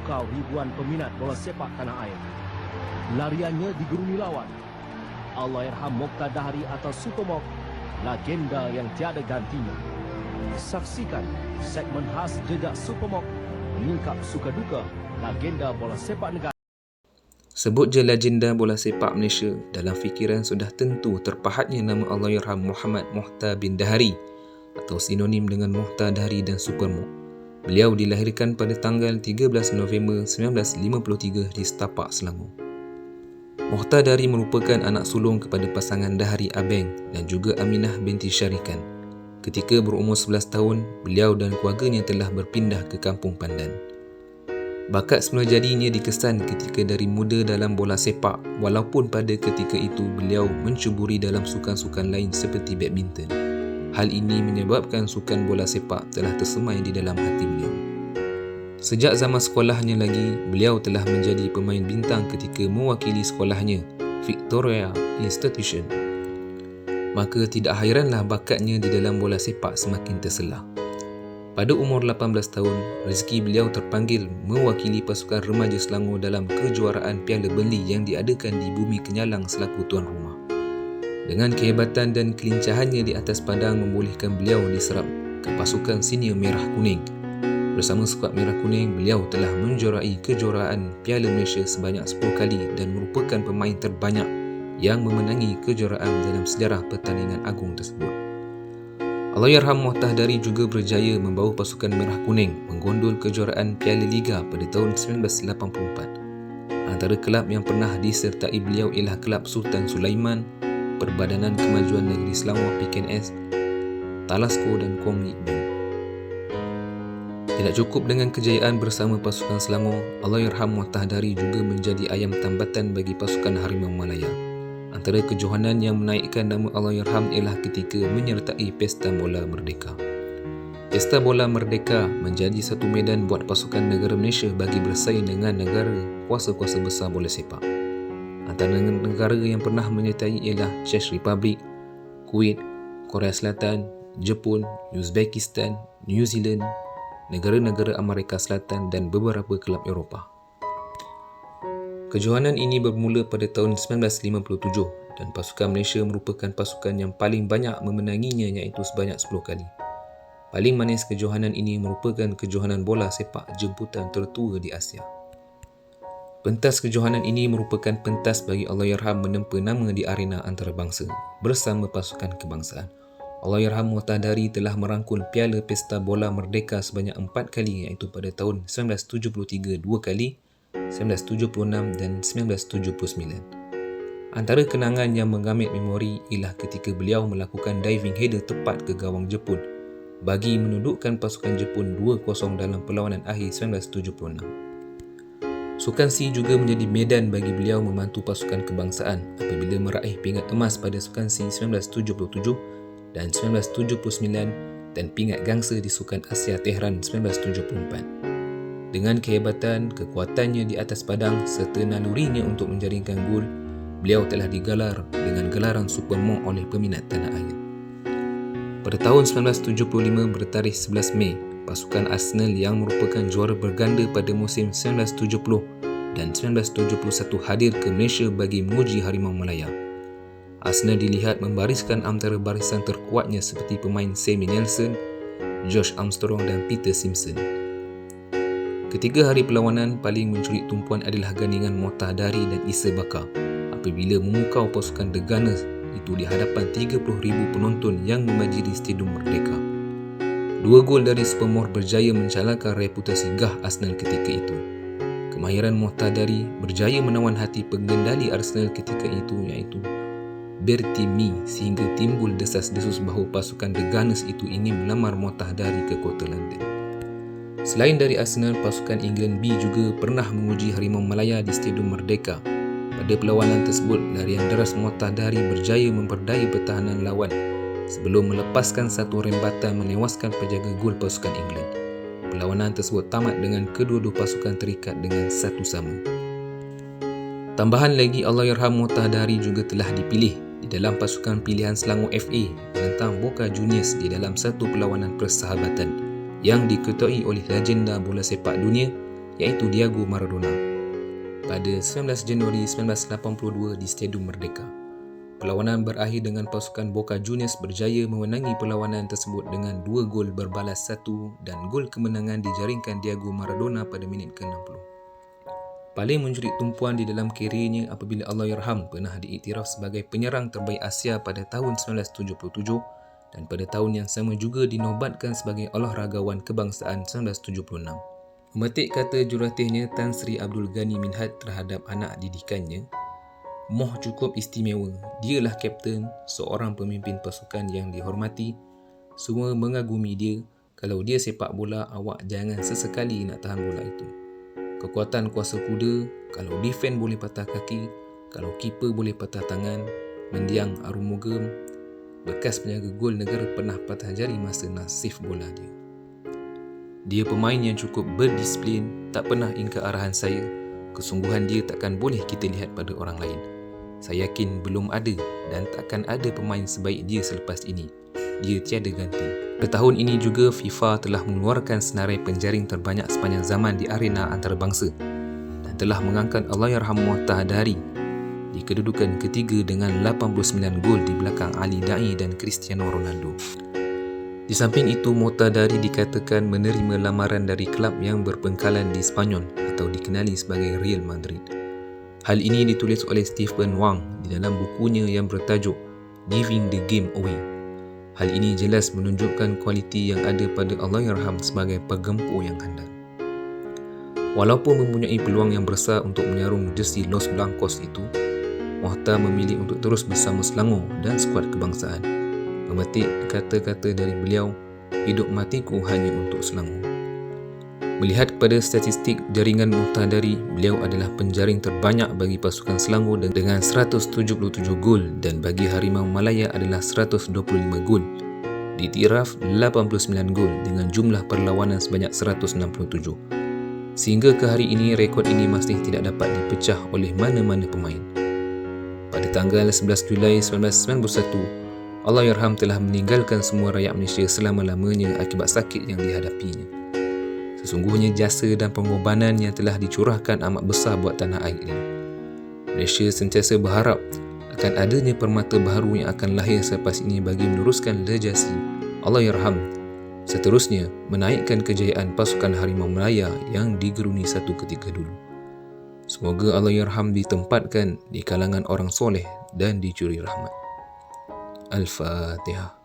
memukau ribuan peminat bola sepak tanah air. Lariannya digeruni lawan. Allahyarham Mokhtar Dahri atau Super Mok, legenda yang tiada gantinya. Saksikan segmen khas jejak Super Mok menyingkap suka duka legenda bola sepak negara. Sebut je legenda bola sepak Malaysia, dalam fikiran sudah tentu terpahatnya nama Allahyarham Muhammad Mokhtar bin Dahri atau sinonim dengan Mokhtar Dahri dan Super Mok. Beliau dilahirkan pada tanggal 13 November 1953 di Setapak, Selangor. Mokhtar Dahri merupakan anak sulung kepada pasangan Dahri Abeng dan juga Aminah binti Syarikan. Ketika berumur 11 tahun, beliau dan keluarganya telah berpindah ke Kampung Pandan. Bakat semula jadinya dikesan ketika dari muda dalam bola sepak, walaupun pada ketika itu beliau mencuburi dalam sukan-sukan lain seperti badminton. Hal ini menyebabkan sukan bola sepak telah tersemai di dalam hati beliau. Sejak zaman sekolahnya lagi, beliau telah menjadi pemain bintang ketika mewakili sekolahnya, Victoria Institution. Maka tidak hairanlah bakatnya di dalam bola sepak semakin terselah. Pada umur 18 tahun, rezeki beliau terpanggil mewakili pasukan remaja Selangor dalam kejuaraan Piala Burnley yang diadakan di Bumi Kenyalang selaku tuan rumah. Dengan kehebatan dan kelincahannya di atas padang membolehkan beliau diserap ke pasukan senior Merah Kuning. Bersama skuad Merah Kuning, beliau telah menjuarai kejuaraan Piala Malaysia sebanyak 10 kali dan merupakan pemain terbanyak yang memenangi kejuaraan dalam sejarah pertandingan agung tersebut. Allahyarham Mokhtar Dahri juga berjaya membawa pasukan Merah Kuning menggondol kejuaraan Piala Liga pada tahun 1984. Antara kelab yang pernah disertai beliau ialah kelab Sultan Sulaiman, Perbadanan Kemajuan Negeri Selangor PKNS, Talasco dan Kuang Yik Bin. Tidak cukup dengan kejayaan bersama pasukan Selangor, Allahyarham Mokhtar Dahri juga menjadi ayam tambatan bagi pasukan Harimau Malaya. Antara kejohanan yang menaikkan nama Allahyarham ialah ketika menyertai Pesta Bola Merdeka. Pesta Bola Merdeka menjadi satu medan buat pasukan negara Malaysia bagi bersaing dengan negara kuasa-kuasa besar bola sepak. Antara negara yang pernah menyertai ialah Czech Republic, Kuwait, Korea Selatan, Jepun, Uzbekistan, New Zealand, negara-negara Amerika Selatan dan beberapa kelab Eropah. Kejohanan ini bermula pada tahun 1957 dan pasukan Malaysia merupakan pasukan yang paling banyak memenanginya iaitu sebanyak 10 kali. Paling manis kejohanan ini merupakan kejohanan bola sepak jemputan tertua di Asia. Pentas kejohanan ini merupakan pentas bagi Allahyarham menempa nama di arena antarabangsa bersama pasukan kebangsaan. Allahyarham Mokhtar Dahri telah merangkul Piala Pesta Bola Merdeka sebanyak 4 kali iaitu pada tahun 1973 2 kali, 1976 dan 1979. Antara kenangan yang mengamit memori ialah ketika beliau melakukan diving header tepat ke gawang Jepun bagi menundukkan pasukan Jepun 2-0 dalam perlawanan akhir 1976. Sukan C juga menjadi medan bagi beliau membantu pasukan kebangsaan apabila meraih pingat emas pada Sukan C 1977 dan 1979 dan pingat gangsa di Sukan Asia Tehran 1974. Dengan kehebatan, kekuatannya di atas padang serta nalurinya untuk menjaringkan gol, beliau telah digelar dengan gelaran Super Mok oleh peminat tanah air. Pada tahun 1975 bertarikh 11 Mei, pasukan Arsenal yang merupakan juara berganda pada musim 1970 dan 1971 hadir ke Malaysia bagi menguji Harimau Malaya. Arsenal dilihat membariskan antara barisan terkuatnya seperti pemain Sammy Nelson, Josh Armstrong dan Peter Simpson. Ketiga hari perlawanan paling mencuri tumpuan adalah gandingan Mokhtar Dahri dan Isa Bakar apabila memukau pasukan The Gunners itu di hadapan 30,000 penonton yang memajiri Stadium Merdeka. 2 gol dari Super Mok berjaya mencalakan reputasi gah Arsenal ketika itu. Kemahiran Mokhtar Dahri berjaya menawan hati pengendali Arsenal ketika itu iaitu Bertie Mee sehingga timbul desas-desus bahawa pasukan The Gunners itu ingin melamar Mokhtar Dahri ke kota London. Selain dari Arsenal, pasukan England B juga pernah menguji Harimau Malaya di Stadium Merdeka. Pada perlawanan tersebut, larian deras Mokhtar Dahri berjaya memperdaya pertahanan lawan sebelum melepaskan satu rembatan menewaskan penjaga gol pasukan England. Perlawanan tersebut tamat dengan kedua-dua pasukan terikat dengan satu sama. Tambahan lagi, Allahyarham Mokhtar Dahri juga telah dipilih di dalam pasukan pilihan Selangor FA menentang Boca Juniors di dalam satu perlawanan persahabatan yang diketuai oleh legenda bola sepak dunia iaitu Diego Maradona. Pada 19 Januari 1982 di Stadium Merdeka, perlawanan berakhir dengan pasukan Boca Juniors berjaya memenangi perlawanan tersebut dengan 2 gol berbalas 1 dan gol kemenangan dijaringkan Diego Maradona pada minit ke-60. Paling mencuri tumpuan di dalam kerjanya apabila Allahyarham pernah diiktiraf sebagai penyerang terbaik Asia pada tahun 1977 dan pada tahun yang sama juga dinobatkan sebagai olahragawan kebangsaan 1976. Memetik kata jurulatihnya Tan Sri Abdul Ghani Minhad terhadap anak didikannya, Moh cukup istimewa, dialah kapten, seorang pemimpin pasukan yang dihormati, semua mengagumi dia. Kalau dia sepak bola, awak jangan sesekali nak tahan bola itu. Kekuatan kuasa kuda, kalau defend boleh patah kaki, kalau keeper boleh patah tangan, mendiang Arumugam, bekas penjaga gol negara pernah patah jari masa nasif bola dia. Dia pemain yang cukup berdisiplin, tak pernah ingkar arahan saya. Kesungguhan dia takkan boleh kita lihat pada orang lain. Saya yakin belum ada dan takkan ada pemain sebaik dia selepas ini. Dia tiada ganti. Pada tahun ini juga FIFA telah mengeluarkan senarai penjaring terbanyak sepanjang zaman di arena antarabangsa dan telah mengangkat Allahyarham Mokhtar Dahri di kedudukan ketiga dengan 89 gol di belakang Ali Daei dan Cristiano Ronaldo. Di samping itu, Mokhtar Dahri dikatakan menerima lamaran dari kelab yang berpengkalan di Spanyol atau dikenali sebagai Real Madrid. Hal ini ditulis oleh Stephen Wang di dalam bukunya yang bertajuk Giving the Game Away. Hal ini jelas menunjukkan kualiti yang ada pada Allahyarham sebagai penggempur yang handal. Walaupun mempunyai peluang yang besar untuk menyarung jersey Los Blancos itu, Mokhtar memilih untuk terus bersama Selangor dan skuad kebangsaan. Memetik kata-kata dari beliau, hidup matiku hanya untuk Selangor. Melihat kepada statistik jaringan Mokhtar Dahri, beliau adalah penjaring terbanyak bagi pasukan Selangor dengan 177 gol dan bagi Harimau Malaya adalah 125 gol. Diiktiraf 89 gol dengan jumlah perlawanan sebanyak 167. Sehingga ke hari ini, rekod ini masih tidak dapat dipecah oleh mana-mana pemain. Pada tanggal 11 Julai 1991, Allahyarham telah meninggalkan semua rakyat Malaysia selama-lamanya akibat sakit yang dihadapinya. Sesungguhnya jasa dan pengorbanan yang telah dicurahkan amat besar buat tanah air ini. Malaysia sentiasa berharap akan adanya permata baharu yang akan lahir selepas ini bagi meneruskan legasi Allahyarham, seterusnya menaikkan kejayaan pasukan Harimau Malaya yang digeruni satu ketika dulu. Semoga Allahyarham ditempatkan di kalangan orang soleh dan dicuri rahmat. Al-Fatihah.